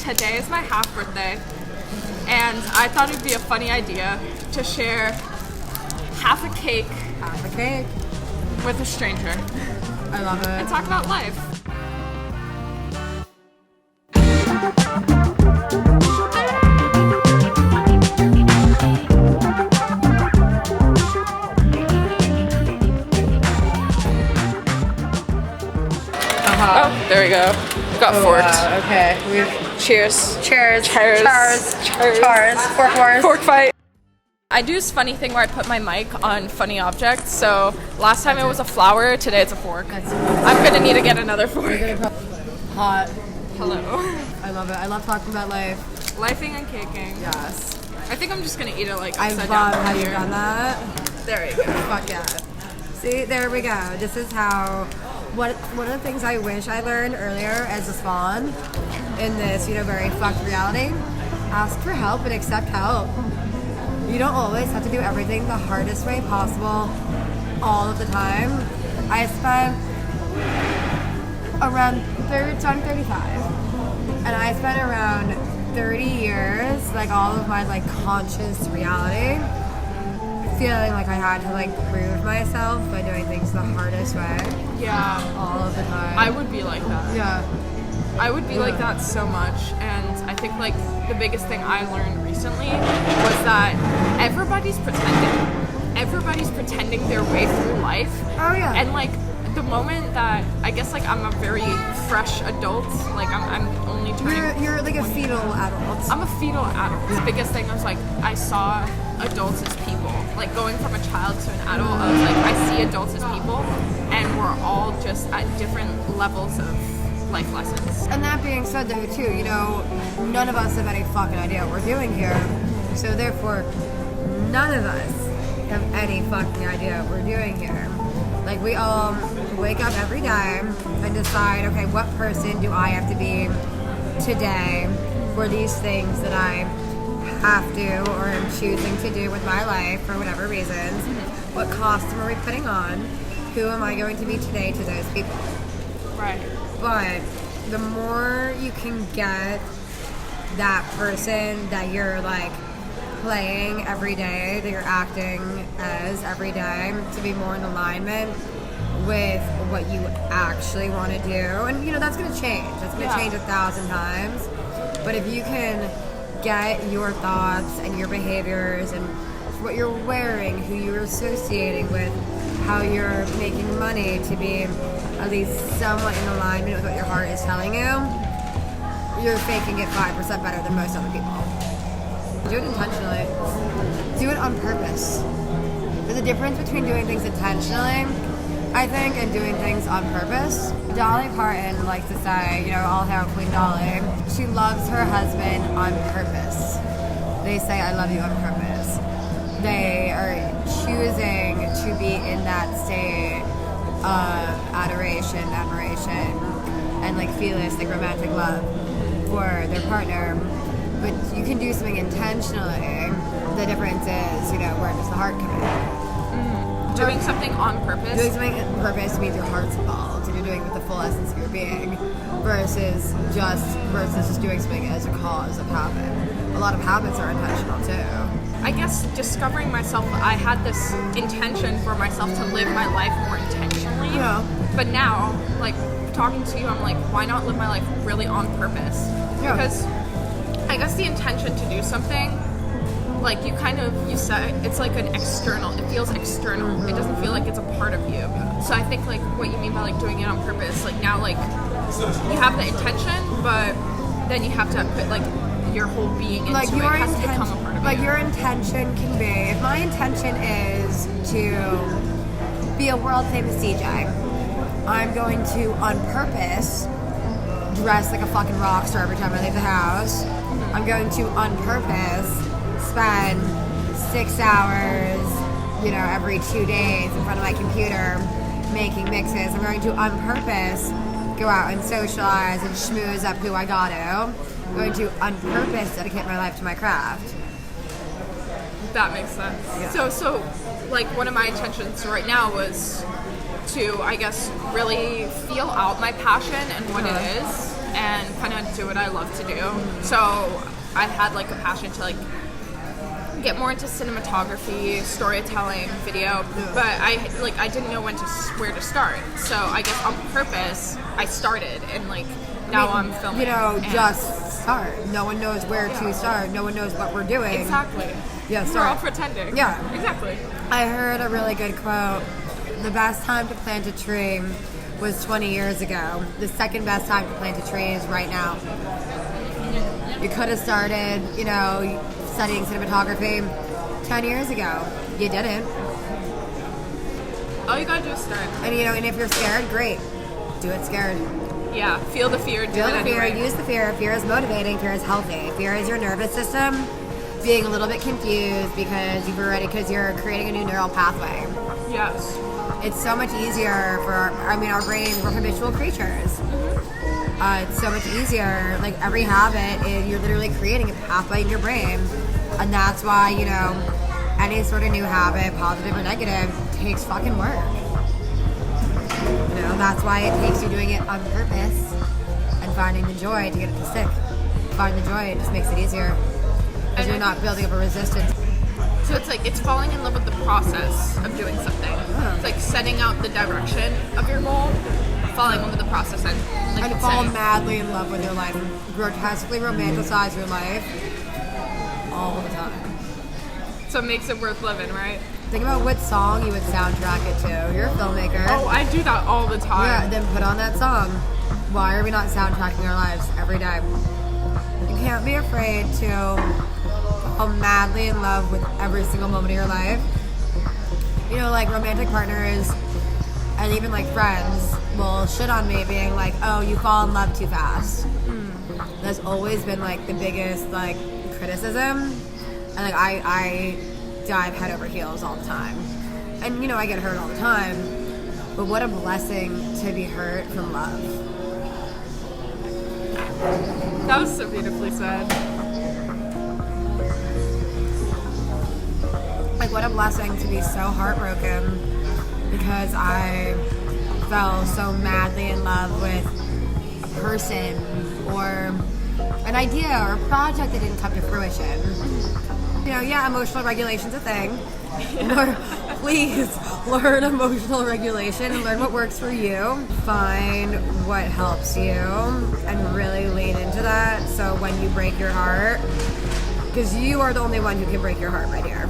today is my half birthday, and I thought it'd be a funny idea to share half a cake with a stranger. I love it. And talk about life. Oh, there we go. Got forked. Wow, okay. Cheers. Cheers. Fork fight. I do this funny thing where I put my mic on funny objects. So last time it was a flower, today it's a fork. I'm gonna need to get another fork. Hot. Hello. I love it. I love talking about life. Lifing and caking. Yes. I think I'm just gonna eat it like I upside love down. how you've done that. There you go. Fuck yeah. See, there we go. This is how. One of the things I wish I learned earlier as a spawn in this, very fucked reality, ask for help and accept help. You don't always have to do everything the hardest way possible all of the time. I spent around I'm 35, and I spent around 30 years, all of my conscious reality, feeling like I had to prove myself by doing things the hardest way. Yeah. All of the time. I would be like that. Yeah. I would be like that so much, and I think the biggest thing I learned recently was that everybody's pretending their way through life. Oh yeah. And the moment that I guess I'm a very fresh adult, I'm only turning. You're like a fetal adult. I'm a fetal adult. The biggest thing was I saw adults as people. Going from a child to an adult, I was I see adults as people, and we're all just at different levels of life lessons. And that being said, though, too, none of us have any fucking idea what we're doing here. So therefore, none of us have any fucking idea what we're doing here. We all wake up every day and decide, okay, what person do I have to be today for these things that I have to or am choosing to do with my life for whatever reasons. What costume are we putting on? Who am I going to be today to those people? Right. But the more you can get that person that you're playing every day, that you're acting as every day, to be more in alignment with what you actually want to do. And that's going to change. It's going to change 1,000 times. But if you can get your thoughts and your behaviors and what you're wearing, who you're associating with, how you're making money to be at least somewhat in alignment with what your heart is telling you, you're faking it 5% better than most other people. Do it intentionally. Do it on purpose. There's a difference between doing things intentionally, I think, and doing things on purpose. Dolly Parton likes to say, all hail Queen Dolly. She loves her husband on purpose. They say, I love you on purpose. They are choosing to be in that state of adoration, admiration, and feelings, romantic love for their partner. But you can do something intentionally. The difference is, where does the heart come in? Doing something on purpose. Doing something on purpose means your heart's involved and you're doing it with the full essence of your being versus just doing something as a cause of habit. A lot of habits are intentional too. I guess discovering myself, I had this intention for myself to live my life more intentionally. Yeah. But now, talking to you, I'm why not live my life really on purpose? Yeah. Because I guess the intention to do something, you said, it's an external, it feels external. Mm-hmm. It doesn't feel like it's a part of you. So I think what you mean by doing it on purpose, now you have the intention, but then you have to put your whole being into it. It has to become a part of you. Your intention can be, if my intention is to be a world famous DJ, I'm going to on purpose dress like a fucking rock star every time I leave the house. Mm-hmm. I'm going to on purpose spend 6 hours, every 2 days in front of my computer making mixes. I'm going to on purpose go out and socialize and schmooze up who I got to. I'm going to on purpose dedicate my life to my craft. That makes sense. Yeah. So one of my intentions right now was to, I guess, really feel out my passion and what it is. and kind of do what I love to do. So I had like a passion to like get more into cinematography, storytelling, video, but I didn't know where to start. So I guess on purpose I started, and like now I'm filming. Just start. No one knows where to start. No one knows what we're doing. Exactly. Yeah, we're all pretending. Yeah, exactly. I heard a really good quote. The best time to plant a tree was 20 years ago. The second best time to plant a tree is right now. You could have started, studying cinematography 10 years ago. You didn't. All you gotta do is start. And if you're scared, great. Do it scared. Yeah, feel the fear, do Feel it the fear, anyway. use the fear. Fear is motivating, fear is healthy. Fear is your nervous system being a little bit confused because you're creating a new neural pathway. Yes. It's so much easier for our brain, we're habitual creatures. It's so much easier. Like every habit, you're literally creating a pathway in your brain. And that's why, any sort of new habit, positive or negative, takes fucking work. That's why it takes you doing it on purpose and finding the joy to get it to stick. Finding the joy, it just makes it easier. Because you're not building up a resistance. So it's falling in love with the process of doing something. It's like setting out the direction of your goal, falling in love with the process, and fall madly in love with your life. Grotesquely romanticize your life all the time. So it makes it worth living, right? Think about what song you would soundtrack it to. You're a filmmaker. Oh, I do that all the time. Yeah, then put on that song. Why are we not soundtracking our lives every day? You can't be afraid to fall madly in love with every single moment of your life. Like romantic partners and even like friends will shit on me being like, oh, you fall in love too fast. That's always been like the biggest like criticism. And like I dive head over heels all the time. And I get hurt all the time. But what a blessing to be hurt from love. That was so beautifully said. Like what a blessing to be so heartbroken because I fell so madly in love with a person or an idea or a project that didn't come to fruition. Emotional regulation's a thing. Please learn emotional regulation and learn what works for you. Find what helps you and really lean into that. So when you break your heart, because you are the only one who can break your heart, my dear.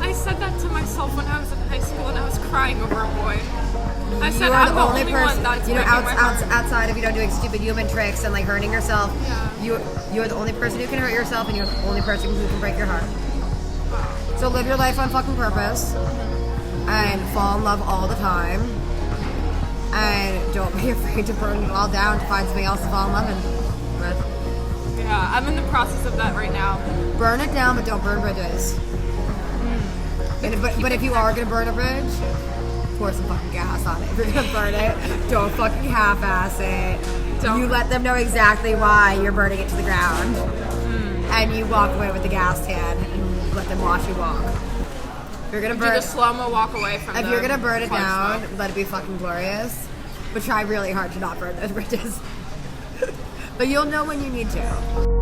I said that to myself when I was in high school and I was crying over a boy. I said, you are I'm the only person, one that's breaking my heart. Outside of doing stupid human tricks and like hurting yourself, you're the only person who can hurt yourself and you're the only person who can break your heart. So live your life on fucking purpose and fall in love all the time and don't be afraid to burn it all down to find something else to fall in love with. Yeah, I'm in the process of that right now. Burn it down, but don't burn bridges. But if you are going to burn a bridge, pour some fucking gas on it. If you're going to burn it, don't fucking half-ass it. You let them know exactly why you're burning it to the ground. And you walk away with the gas can and let them watch you walk. If you're gonna burn, do the slow-mo walk away from if you're gonna burn it down, smoke. let it be fucking glorious. But try really hard to not burn those bridges. But you'll know when you need to.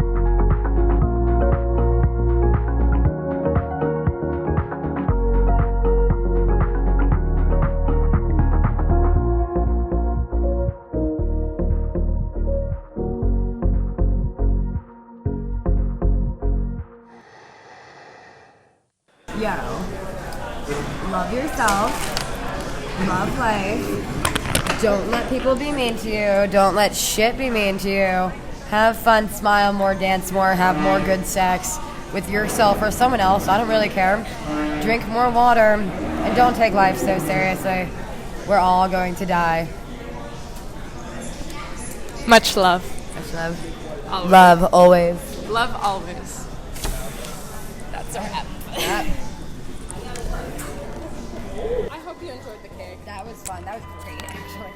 Love yourself. Love life. Don't let people be mean to you. Don't let shit be mean to you. Have fun, smile more, dance more, have more good sex with yourself or someone else. I don't really care. Drink more water and don't take life so seriously. We're all going to die. Much love. Much love. Always. Love always. Love always. That's a wrap. Yep. I hope you enjoyed the cake. That was fun. That was great, actually.